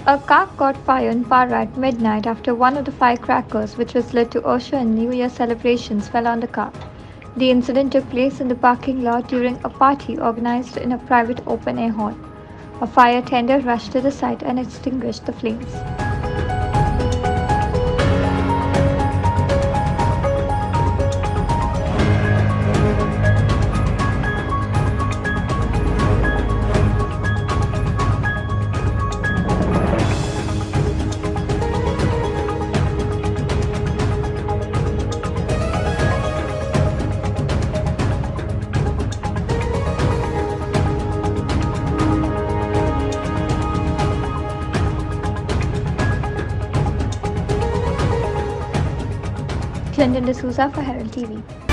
A car caught fire in Parra at midnight after one of the firecrackers, which was lit to usher in New Year celebrations, fell on the car. The incident took place in the parking lot during a party organized in a private open air hall. A fire tender rushed to the site and extinguished the flames. Clinton D'Souza for Herald TV.